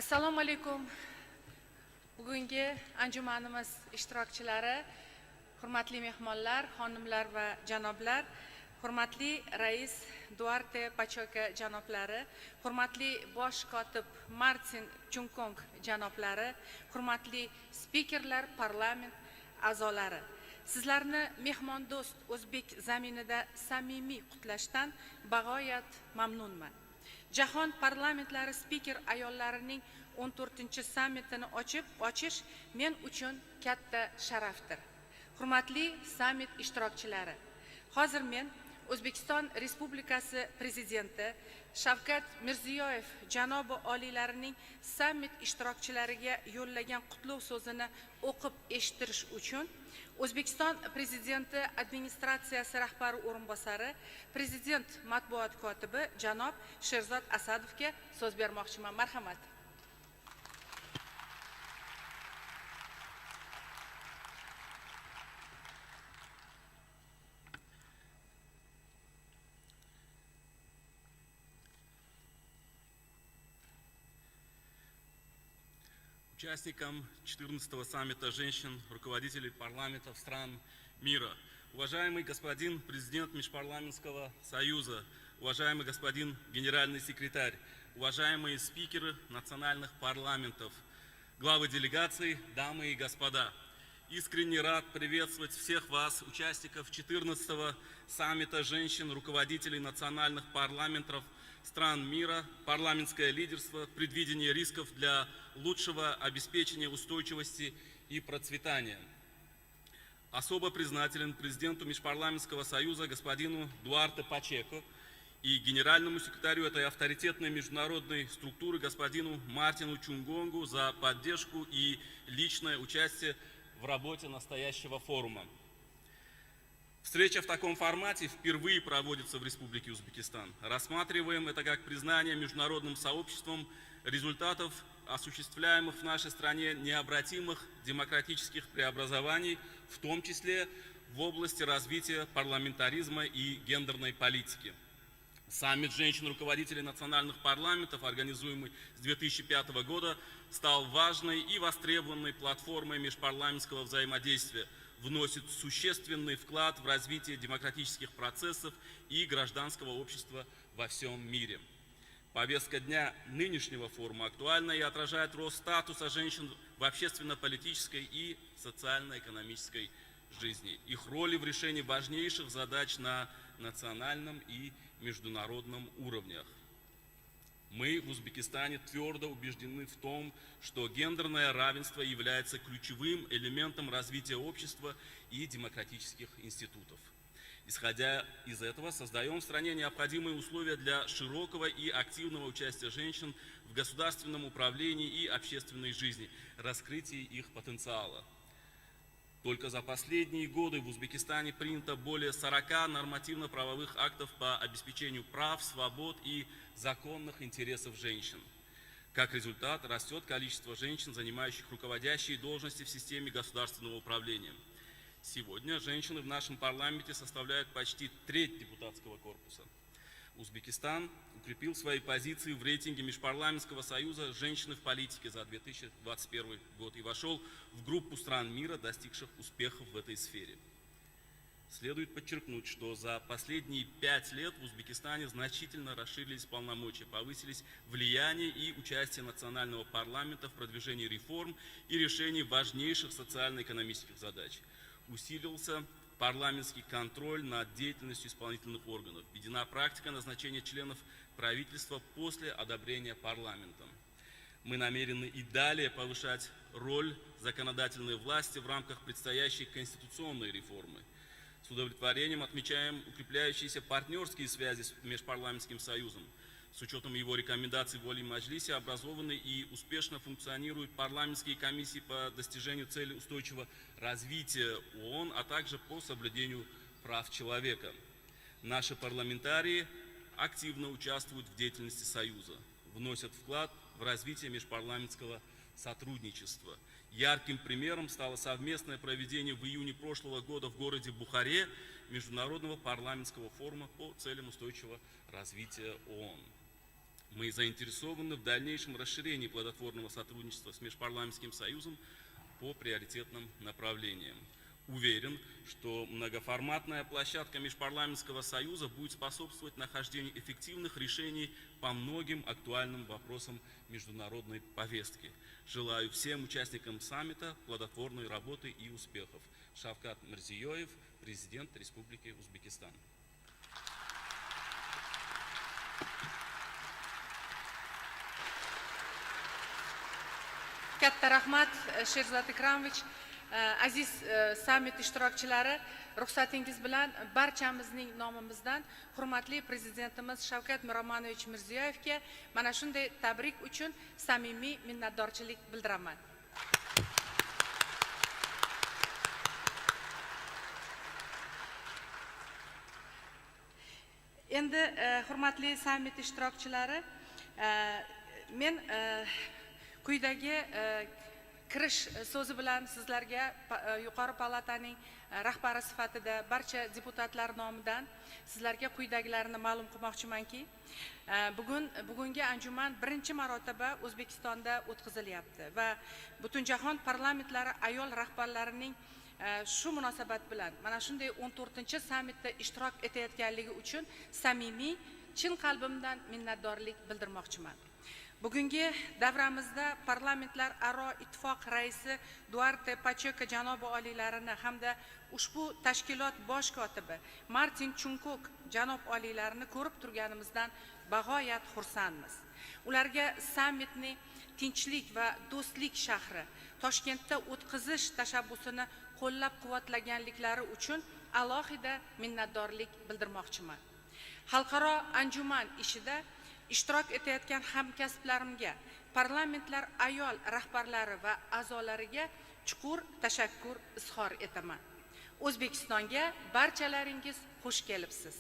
Assalomu alaykum. Bugungi anjumanimiz ishtirokchilari, hurmatli mehmonlar, xonimlar va janoblar, hurmatli rais Duarte Pachoka janoblari, hurmatli bosh kotib Martin Chunkong janoblari, hurmatli spikerlar, parlament a'zolari. Sizlarni mehmondo'st o'zbek zaminida samimiy qutlashdan bag'oyat mamnunman. Jahon parlamentlari spiker ayollarining 14-sammitini ochish men uchun katta sharafdir. Hurmatli sammit ishtirokchilari, hozir men O'zbekiston Respublikasi Prezidenti Shavkat Mirziyoyev janobi oliylarining sammit ishtirokchilariga yo'llagan qutlov so'zini o'qib eshittirish uchun O'zbekiston Prezidenti administratsiyasi rahbari o'rinbosari, Prezident matbuot kotibi janob Sherzod Asadovga so'z bermoqchiman. Marhamat. Участникам 14-го саммита женщин, руководителей парламентов стран мира, уважаемый господин президент Межпарламентского союза, уважаемый господин генеральный секретарь, уважаемые спикеры национальных парламентов, главы делегаций, дамы и господа. Искренне рад приветствовать всех вас, участников 14-го саммита женщин, руководителей национальных парламентов стран мира, парламентское лидерство, предвидение рисков для лучшего, обеспечения устойчивости и процветания. Особо признателен президенту Межпарламентского союза господину Дуарте Пачеко и генеральному секретарю этой авторитетной международной структуры господину Мартину Чунгонгу за поддержку и личное участие в работе настоящего форума. Встреча в таком формате впервые проводится в Республике Узбекистан. Рассматриваем это как признание международным сообществом результатов осуществляемых в нашей стране необратимых демократических преобразований, в том числе в области развития парламентаризма и гендерной политики. Саммит женщин-руководителей национальных парламентов, организуемый с 2005 года, стал важной и востребованной платформой межпарламентского взаимодействия, вносит существенный вклад в развитие демократических процессов и гражданского общества во всем мире. Повестка дня нынешнего форума актуальна и отражает рост статуса женщин в общественно-политической и социально-экономической жизни, их роли в решении важнейших задач на национальном и международном уровнях. Мы в Узбекистане твердо убеждены в том, что гендерное равенство является ключевым элементом развития общества и демократических институтов. Исходя из этого, создаем в стране необходимые условия для широкого и активного участия женщин в государственном управлении и общественной жизни, раскрытии их потенциала. Только за последние годы в Узбекистане принято более 40 нормативно-правовых актов по обеспечению прав, свобод и законных интересов женщин. Как результат, растет количество женщин, занимающих руководящие должности в системе государственного управления. Сегодня женщины в нашем парламенте составляют почти треть депутатского корпуса. Узбекистан укрепил свои позиции в рейтинге Межпарламентского союза «Женщины в политике» за 2021 год и вошел в группу стран мира, достигших успехов в этой сфере. Следует подчеркнуть, что за последние 5 лет в Узбекистане значительно расширились полномочия, повысились влияние и участие национального парламента в продвижении реформ и решении важнейших социально-экономических задач. Усилился парламентский контроль над деятельностью исполнительных органов. Введена практика назначения членов правительства после одобрения парламентом. Мы намерены и далее повышать роль законодательной власти в рамках предстоящей конституционной реформы. С удовлетворением отмечаем укрепляющиеся партнерские связи с Межпарламентским союзом. С учетом его рекомендаций в OLIY образованы и успешно функционируют парламентские комиссии по достижению цели устойчивого развития ООН, а также по соблюдению прав человека. Наши парламентарии активно участвуют в деятельности Союза, вносят вклад в развитие межпарламентского сотрудничества. Ярким примером стало совместное проведение в июне прошлого года в городе Бухаре Международного парламентского форума по целям устойчивого развития ООН. Мы заинтересованы в дальнейшем расширении плодотворного сотрудничества с Межпарламентским союзом по приоритетным направлениям. Уверен, что многоформатная площадка Межпарламентского союза будет способствовать нахождению эффективных решений по многим актуальным вопросам международной повестки. Желаю всем участникам саммита плодотворной работы и успехов. Шавкат Мирзиёев, президент Республики Узбекистан. Katta rahmat Sherzod Ikromovich. Aziz sammit ishtirokchilari, ruxsatingiz bilan barchamizning nomimizdan hurmatli prezidentimiz Shavkat Miromonovich Mirziyoyevga mana shunday tabrik uchun samimiy minnatdorchilik bildiraman. Endi hurmatli sammit ishtirokchilari, men quyidagi kirish so'zi bilan sizlarga yuqori palataning rahbari sifatida barcha deputatlar nomidan sizlarga quyidagilarni ma'lum qilmoqchimanki, bugungi anjuman birinchi marotaba O'zbekistonda o'tkazilyapti va Butunjahon parlamentlari ayol rahbarlarining shu munosabat bilan mana shunday 14-sammitda ishtirok etayotganligi uchun samimiy, chin qalbimdan minnatdorlik bildirmoqchiman. Bugungi davramizda parlamentlar aro ittifoq raisi Duarte Pacheka janobi oliylarini hamda ushbu tashkilot bosh kotibi Martin Chunkok janob oliylarini ko'rib turganimizdan bag'oyat xursandmiz. Ularga sammitni tinchlik va do'stlik shahri Toshkentda o'tkazish tashabbusini qo'llab-quvvatlaganliklari uchun alohida minnatdorlik bildirmoqchiman. Xalqaro anjuman ishida ishtirok etayotgan hamkasblarimga, parlamentlar ayol rahbarlari va a'zolariga chuqur tashakkur izhor etaman. O'zbekistonga barchalaringiz xush kelibsiz.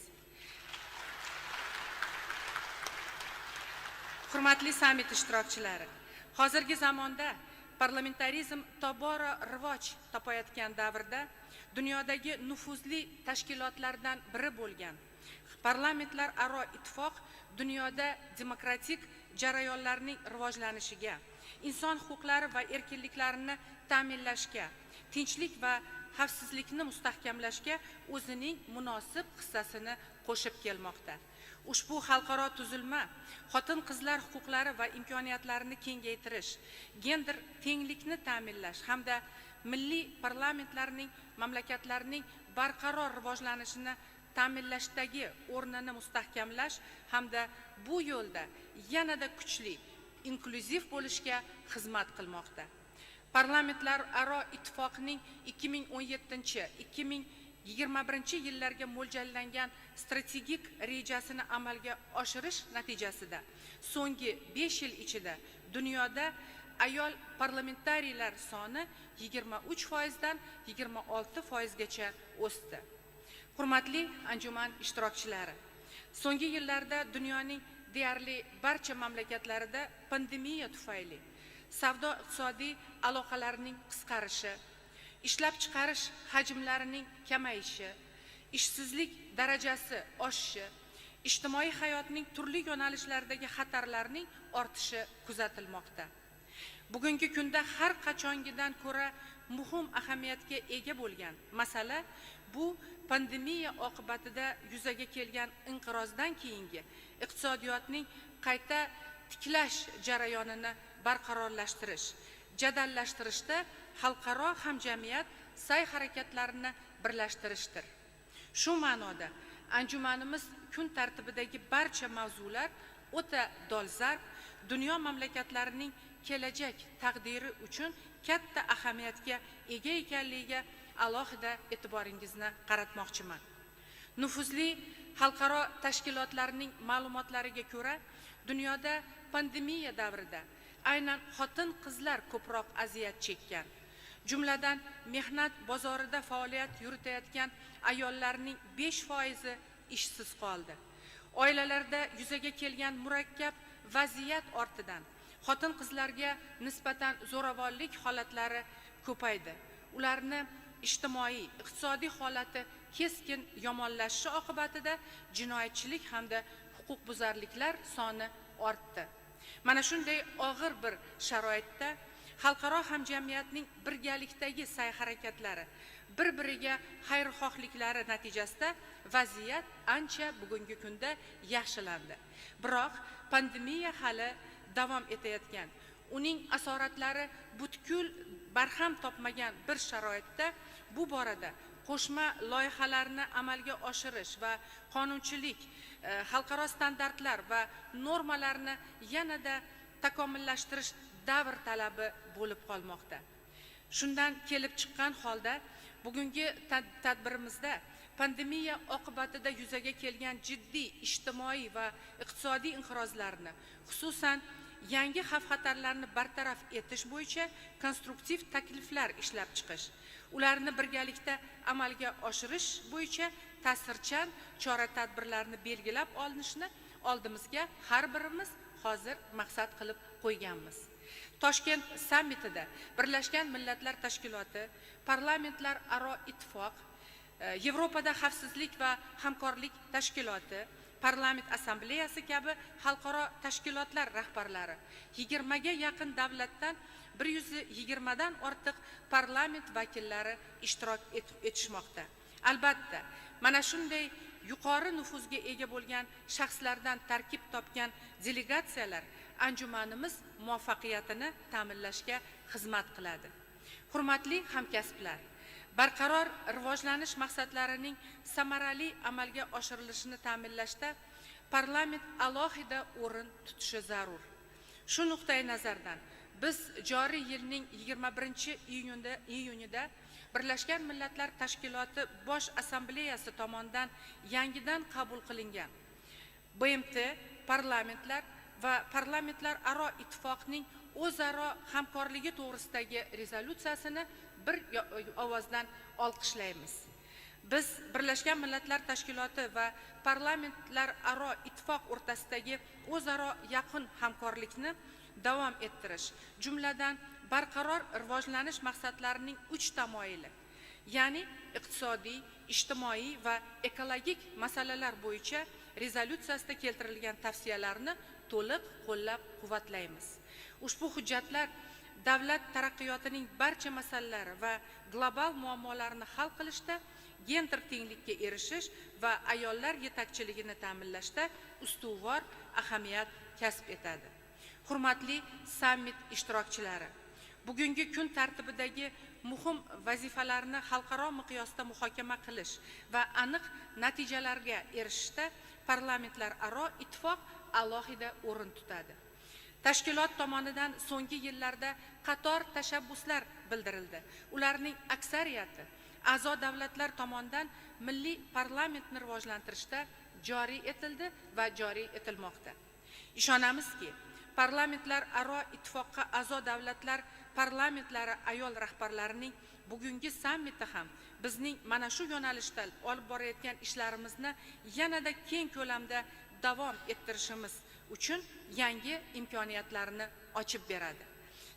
Hurmatli sammit ishtirokchilari, hozirgi zamonda parlamentarizm tobora rivoj topayotgan davrda dunyodagi nufuzli tashkilotlardan biri bo'lgan parlamentlar aro ittifoq dunyoda demokratik jarayonlarning rivojlanishiga, inson huquqlari va erkinliklarini ta'minlashga, tinchlik va xavfsizlikni mustahkamlashga o'zining munosib hissasini qo'shib kelmoqda. Ushbu xalqaro tuzilma xotin-qizlar huquqlari va imkoniyatlarini kengaytirish, gender tenglikni ta'minlash hamda milliy parlamentlarning mamlakatlarning barqaror rivojlanishini ta'minlashdagi o'rnini mustahkamlash hamda bu yo'lda yanada kuchli, inklyuziv bo'lishga xizmat qilmoqda. Parlamentlar aro ittifoqning 2017-2021 yillarga mo'ljallangan strategik rejasini amalga oshirish natijasida so'nggi 5 yil ichida dunyoda ayol parlamentariylar soni 23% dan 26% gacha o'sdi. Hurmatli anjuman ishtirokchilari, so'nggi yillarda dunyoning deyarli barcha mamlakatlarida pandemiya tufayli savdo-iqtisodiy aloqalarning qisqarishi, ishlab chiqarish hajmlarining kamayishi, ishsizlik darajasi oshishi, ijtimoiy hayotning turli yo'nalishlaridagi xatarlarning ortishi kuzatilmoqda. Bugungi kunda har qachongidan ko'ra muhim ahamiyatga ega bo'lgan masala bu pandemiya oqibatida yuzaga kelgan inqirozdan keyingi iqtisodiyotning qayta tiklash jarayonini barqarorlashtirish, jadallashtirishda xalqaro hamjamiyat sa'y-harakatlarini birlashtirishdir. Shu ma'noda anjumanimiz kun tartibidagi barcha mavzular o'ta dolzarb, dunyo mamlakatlarining kelajak taqdiri uchun katta ahamiyatga ega ekanligiga alohida e'tiboringizni qaratmoqchiman. Nufuzli xalqaro tashkilotlarning ma'lumotlariga ko'ra, dunyoda pandemiya davrida aynan xotin-qizlar ko'proq aziyat chekkan. Jumladan, mehnat bozorida faoliyat yuritayotgan ayollarning 5% ishsiz qoldi. Oilalarda yuzaga kelgan murakkab vaziyat ortidan xotin-qizlarga nisbatan zo'ravonlik holatlari ko'paydi. Ularni ijtimoiy, iqtisodiy holati keskin yomonlashishi oqibatida jinoyatchilik hamda huquqbuzarliklar soni ortdi. Mana shunday og'ir bir sharoitda xalqaro hamjamiyatning birgalikdagi sa'y-harakatlari, bir-biriga xayrixohliklari natijasida vaziyat ancha bugungi kunda yaxshilandi. Biroq pandemiya hali davom etayotgan, uning asoratlari butkul barham topmagan bir sharoitda bu borada qo'shma loyihalarni amalga oshirish va qonunchilik, xalqaro standartlar va normalarni yanada takomillashtirish davr talabi bo'lib qolmoqda. Shundan kelib chiqqan holda bugungi tadbirimizda pandemiya oqibatida yuzaga kelgan jiddiy ijtimoiy va iqtisodiy inqirozlarni, xususan yangi xavf-xatarlarni bartaraf etish bo'yicha konstruktiv takliflar ishlab chiqish, ularni birgalikda amalga oshirish bo'yicha ta'sirchan chora-tadbirlarni belgilab olinishni oldimizga har birimiz hozir maqsad qilib qo'yganmiz. Toshkent sammitida Birlashgan Millatlar Tashkiloti, parlamentlar aro ittifoq, Yevropada xavfsizlik va hamkorlik tashkiloti, parlament assambleyasi kabi xalqaro tashkilotlar rahbarlari, 20 ga yaqin davlatdan 120 dan ortiq parlament vakillari ishtirok etishmoqda. Albatta, mana shunday yuqori nufuzga ega bo'lgan shaxslardan tarkib topgan delegatsiyalar anjumanimiz muvaffaqiyatini ta'minlashga xizmat qiladi. Hurmatli hamkasblar, barqaror rivojlanish maqsadlarining samarali amalga oshirilishini ta'minlashda parlament alohida o'rin tutishi zarur. Shu nuqtai nazardan biz joriy yilning 21-iyunida Birlashgan Millatlar Tashkiloti Bosh Assambleyasi tomonidan yangidan qabul qilingan BMT parlamentlar va parlamentlar aro ittifoqning o'zaro hamkorligi to'g'risidagi rezolyutsiyasini bir ovozdan olqishlaymiz. Biz Birlashgan Millatlar Tashkiloti va parlamentlar aro ittifoq o'rtasidagi o'zaro yaqin hamkorlikni davom ettirish, jumladan barqaror rivojlanish maqsadlarining 3 tamoyili, ya'ni iqtisodiy, ijtimoiy va ekologik masalalar bo'yicha rezolyutsiyasida keltirilgan tavsiyalarni to'liq qo'llab-quvvatlaymiz. Ushbu hujjatlar davlat taraqqiyotining barcha masalalari va global muammolarini hal qilishda, gender tenglikka erishish va ayollar yetakchiligini ta'minlashda ustuvor ahamiyat kasb etadi. Hurmatli sammit ishtirokchilari, bugungi kun tartibidagi muhim vazifalarni xalqaro miqyosda muhokama qilish va aniq natijalarga erishishda parlamentlar aro ittifoq alohida o'rin tutadi. Tashkilot tomonidan so'nggi yillarda qator tashabbuslar bildirildi. Ularning aksariyati a'zo davlatlar tomonidan milliy parlamentni rivojlantirishda joriy etildi va joriy etilmoqda. Ishonamizki, parlamentlar aro ittifoqqa a'zo davlatlar parlamentlari ayol rahbarlarining bugungi sammiti ham bizning mana shu yo'nalishda olib borayotgan ishlarimizni yanada keng ko'lamda davom ettirishimiz uchun yangi imkoniyatlarni ochib beradi.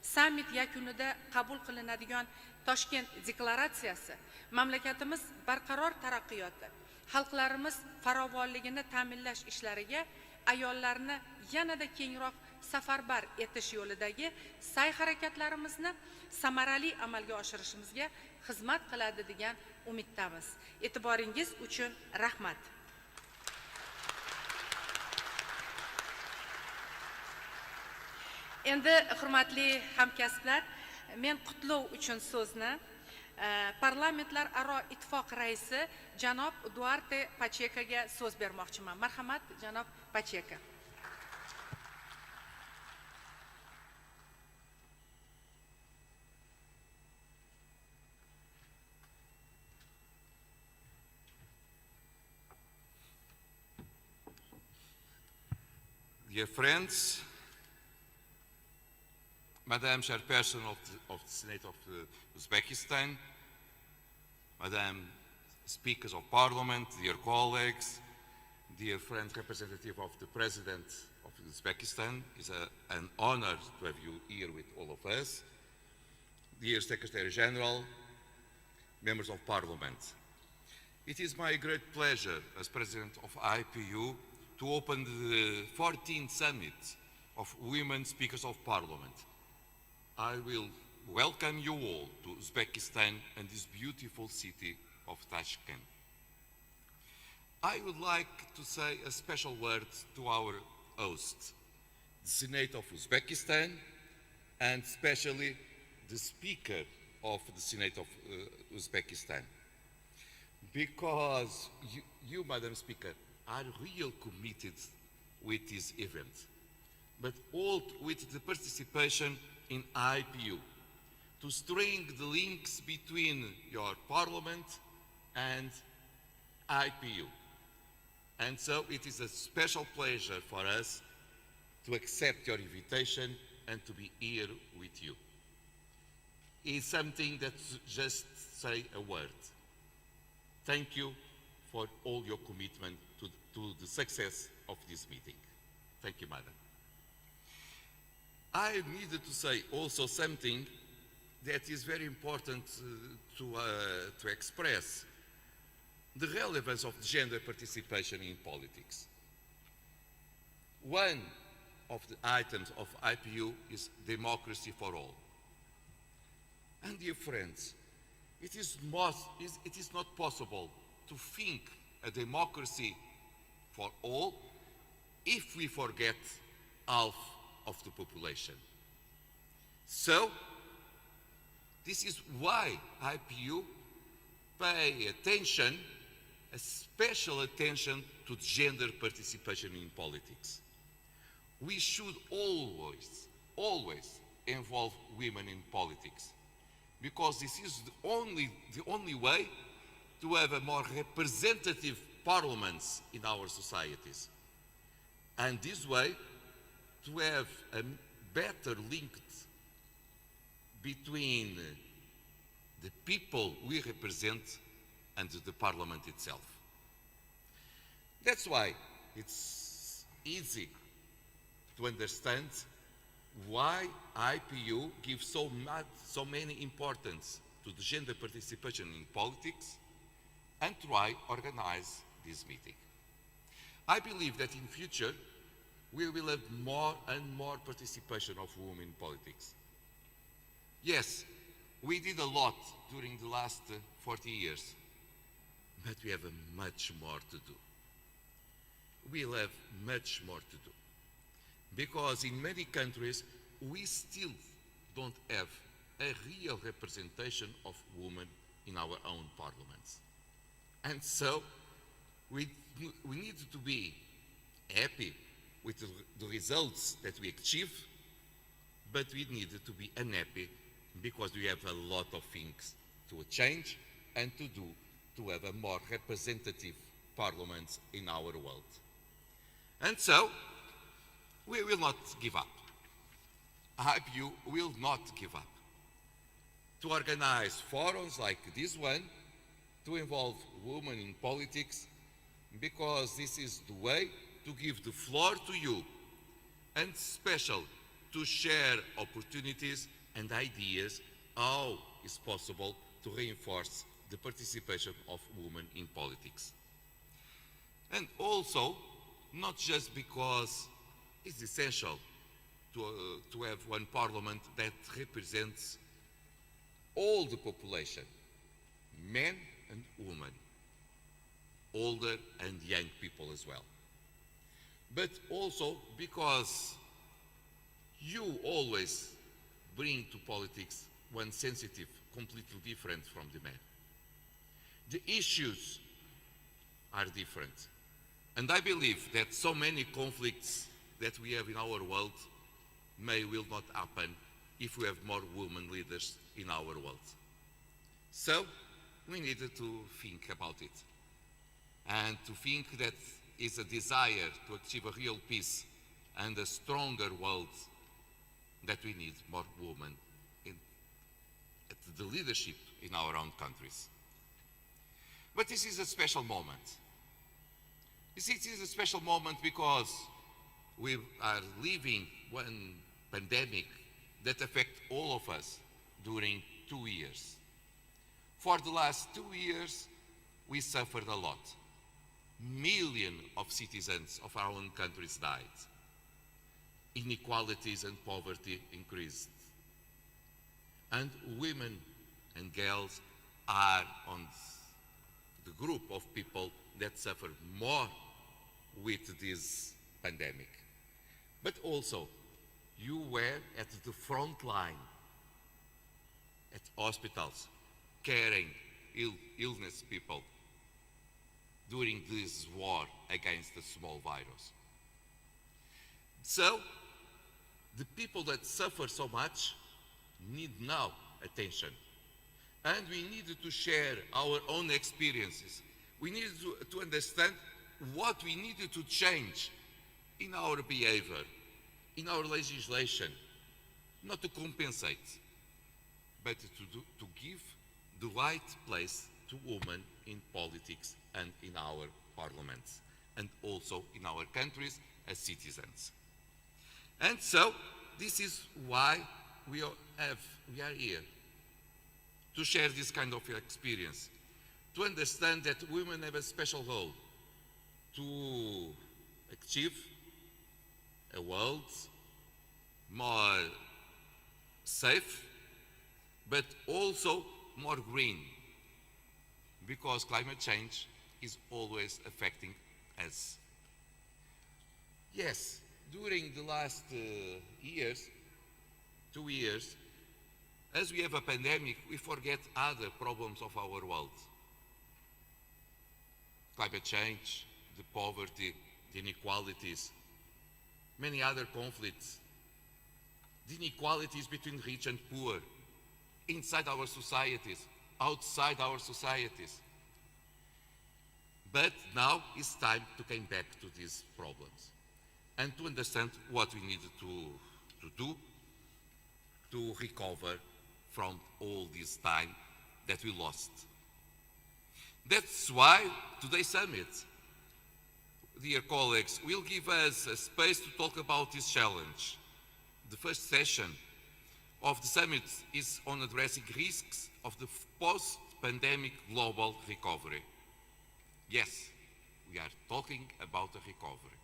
Sammit yakunida qabul qilinadigan Toshkent deklaratsiyasi mamlakatimiz barqaror taraqqiyoti, xalqlarimiz farovonligini ta'minlash ishlariga ayollarni yanada kengroq safarbar etish yo'lidagi sa'y-harakatlarimizni samarali amalga oshirishimizga xizmat qiladi degan umiddamiz. E'tiboringiz uchun rahmat. Endi hurmatli hamkasblar, men qutlov uchun so'zni parlamentlar aro ittifoq raisi janob Duarte Pachekaga so'z bermoqchiman. Marhamat, janob Pacheka. Dear friends, Madam Chairperson of the Senate of Uzbekistan, Madam Speakers of Parliament, dear colleagues, dear friend representative of the President of Uzbekistan, it's an honor to have you here with all of us, dear Secretary General, members of Parliament. It is my great pleasure as President of IPU to open the 14th Summit of Women Speakers of Parliament. I will welcome you all to Uzbekistan and this beautiful city of Tashkent. I would like to say a special word to our hosts, the Senate of Uzbekistan, and especially the Speaker of the Senate of Uzbekistan. Because you, Madam Speaker, are real committed with this event, but all with the participation in IPU, to strengthen the links between your Parliament and IPU. And so it is a special pleasure for us to accept your invitation and to be here with you. It's something that just say a word. Thank you for all your commitment to the success of this meeting. Thank you, Madam. I needed to say also something that is very important to express the relevance of gender participation in politics. One of the items of IPU is democracy for all. And dear friends, it is not possible to think a democracy for all if we forget half of the population. So, this is why IPU pay attention, a special attention to gender participation in politics. We should always involve women in politics, because this is the only way to have a more representative parliaments in our societies. And this way, to have a better link between the people we represent and the parliament itself. That's why it's easy to understand why IPU gives so many importance to the gender participation in politics and try organize this meeting. I believe that in future we will have more and more participation of women in politics. Yes, we did a lot during the last 40 years, but we have much more to do. We'll have much more to do. Because in many countries, we still don't have a real representation of women in our own parliaments. And so, we need to be happy with the results that we achieve, but we need to be unhappy because we have a lot of things to change and to do to have a more representative parliament in our world. And so, we will not give up. IPU will not give up. To organize forums like this one, to involve women in politics, because this is the way to give the floor to you, and special to share opportunities and ideas how it's possible to reinforce the participation of women in politics. And also, not just because it's essential to have one parliament that represents all the population, men and women, older and young people as well. But also because you always bring to politics one sensitive, completely different from the men. The issues are different. And I believe that so many conflicts that we have in our world will not happen if we have more women leaders in our world. So we needed to think about it. And to think that is a desire to achieve a real peace and a stronger world, that we need more women at the leadership in our own countries. But this is a special moment. You see, it is a special moment because we are living one pandemic that affects all of us during 2 years. For the last 2 years, we suffered a lot. millions of citizens of our own countries died. Inequalities and poverty increased. And women and girls are on the group of people that suffer more with this pandemic. But also, you were at the front line, at hospitals, caring illness people during this war against the small virus. So, the people that suffer so much need now attention. And we needed to share our own experiences. We needed to understand what we needed to change in our behavior, in our legislation, not to compensate, but to give the right place to women in politics and in our parliaments, and also in our countries as citizens. And so, this is why we are here, to share this kind of experience, to understand that women have a special role to achieve a world more safe, but also more green, because climate change is always affecting us. Yes, during the last 2 years, as we have a pandemic, we forget other problems of our world. Climate change, the poverty, the inequalities, many other conflicts, the inequalities between rich and poor, inside our societies, outside our societies. But now it's time to come back to these problems and to understand what we need to do to recover from all this time that we lost. That's why today's summit, dear colleagues, will give us a space to talk about this challenge. The first session of the summit is on addressing risks of the post-pandemic global recovery. Yes, we are talking about a recovery.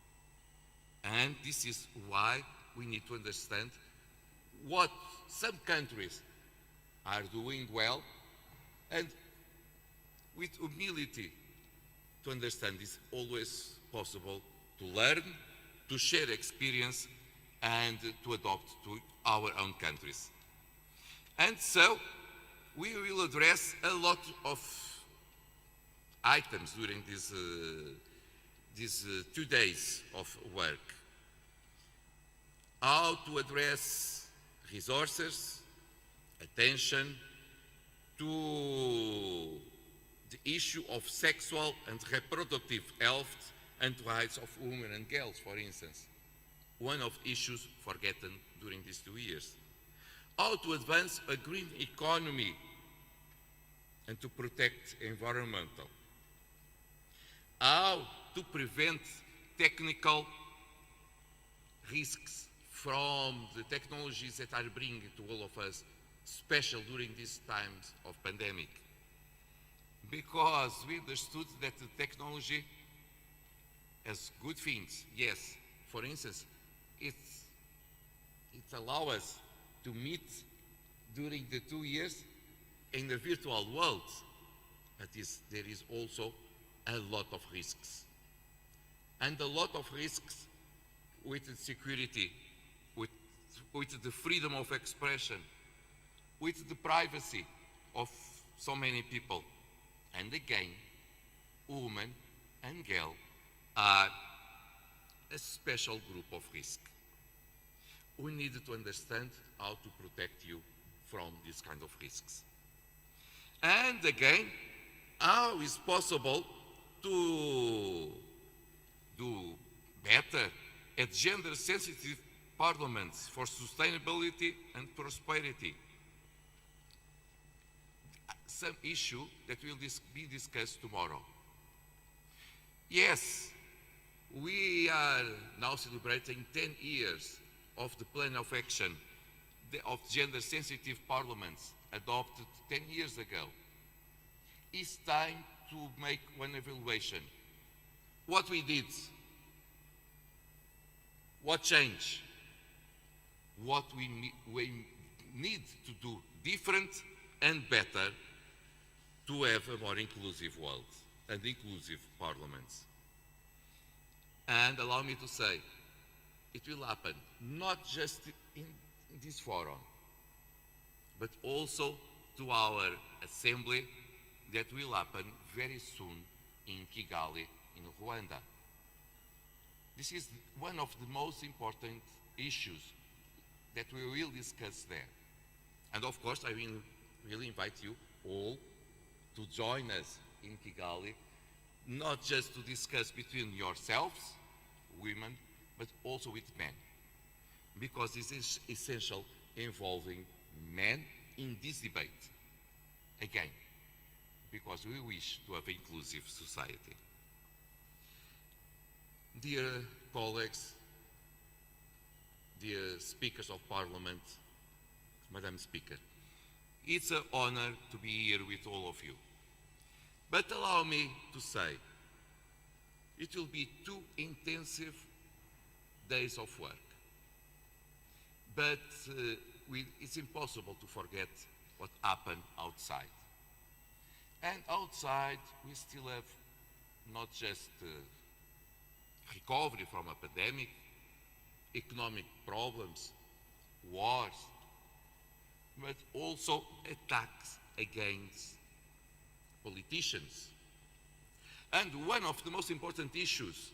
And this is why we need to understand what some countries are doing well, and with humility to understand it's always possible to learn, to share experience, and to adopt to our own countries. And so we will address a lot of items during these 2 days of work. How to address resources, attention to the issue of sexual and reproductive health and rights of women and girls, for instance. One of the issues forgotten during these 2 years. How to advance a green economy and to protect environmental. How to prevent technical risks from the technologies that are bringing to all of us, especially during these times of pandemic. Because we understood that the technology has good things. Yes, for instance, it allows us to meet during the 2 years in the virtual world. But there is also a lot of risks. And a lot of risks with the security, with the freedom of expression, with the privacy of so many people. And again, women and girls are a special group of risk. We need to understand how to protect you from these kind of risks. And again, how is possible to do better at gender-sensitive parliaments for sustainability and prosperity? Some issue that will be discussed tomorrow. Yes, we are now celebrating 10 years of the plan of action of gender-sensitive parliaments adopted 10 years ago. It's time to make one evaluation. what we did, what changed, what we need to do different and better to have a more inclusive world and inclusive parliaments. And allow me to say, it will happen not just in this forum, but also to our assembly that will happen very soon in Kigali, in Rwanda. This is one of the most important issues that we will discuss there. And of course, I will really invite you all to join us in Kigali, not just to discuss between yourselves, women, but also with men, because this is essential involving men in this debate. Again, because we wish to have an inclusive society. Dear colleagues, dear speakers of Parliament, Madam Speaker, it's an honor to be here with all of you. But allow me to say, it will be 2 intensive days of work. But it's impossible to forget what happened outside. And outside, we still have not just recovery from a pandemic, economic problems, wars, but also attacks against politicians. And one of the most important issues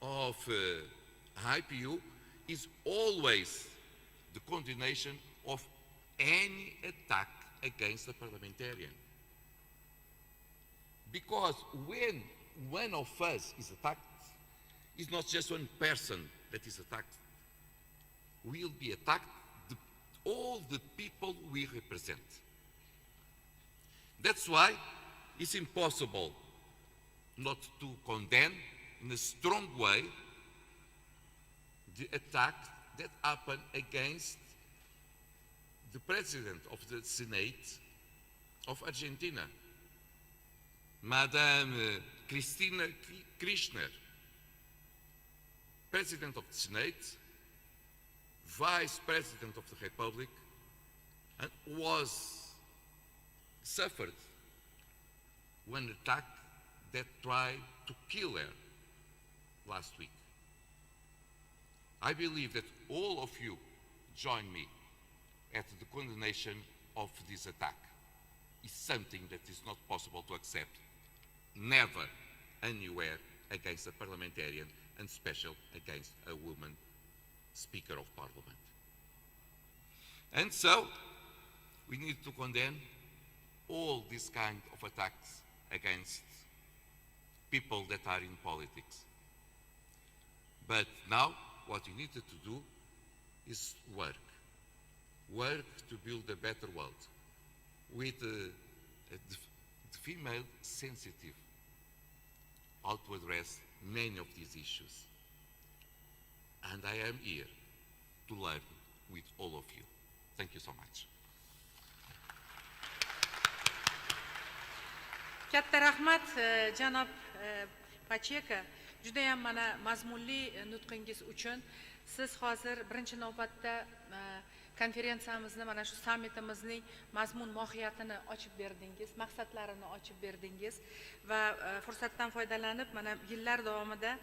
of IPU is always the condemnation of any attack against a parliamentarian. Because when one of us is attacked, it's not just one person that is attacked. We'll be attacked, all the people we represent. That's why it's impossible not to condemn in a strong way the attack that happened against the president of the Senate of Argentina, Madame Cristina Kirchner, President of the Senate, Vice President of the Republic, and suffered one attack that tried to kill her last week. I believe that all of you join me at the condemnation of this attack. It's something that is not possible to accept, never, anywhere, against a parliamentarian, and especially against a woman Speaker of Parliament. And so, we need to condemn all these kind of attacks against people that are in politics. But now, what we need to do is work. Work to build a better world with the female sensitive how to address many of these issues. And I am here to learn with all of you. Thank you so much. Katta rahmat janob Pacheka, juda ham mana mazmunli nutqingiz uchun. Siz hozir birinchi navbatda konferensiyamizni, mana shu sammitimizning mazmun mohiyatini ochib berdingiz, maqsadlarini ochib berdingiz va fursatdan foydalanib mana yillar davomida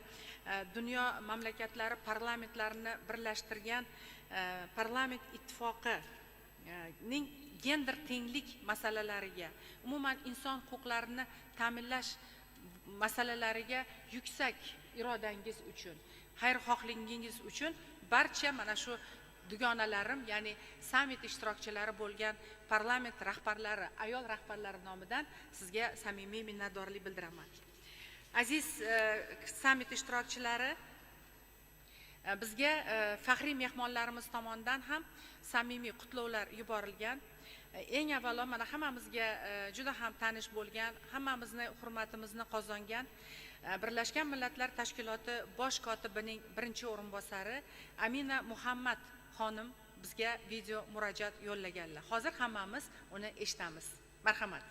dunyo mamlakatlari parlamentlarini birlashtirgan parlament ittifoqining gender tenglik masalalariga, umuman inson huquqlarini ta'minlash masalalariga yuksak irodangiz uchun, xayrixohligingiz uchun barcha mana shu dugonalarim, ya'ni sammit ishtirokchilari bo'lgan parlament rahbarlari, ayol rahbarlari nomidan sizga samimiy minnatdorlik bildiraman. Aziz sammit ishtirokchilari, bizga faxriy mehmonlarimiz tomonidan ham samimiy qutlovlar yuborilgan. Eng avvalo mana hammamizga juda ham tanish bo'lgan, hammamizni hurmatimizni qozongan Birlashgan Millatlar Tashkiloti bosh kotibining birinchi o'rinbosari Amina Muhammad xonim bizga video murojaat yo'llaganlar. Hozir hammamiz uni eshitamiz. Marhamat.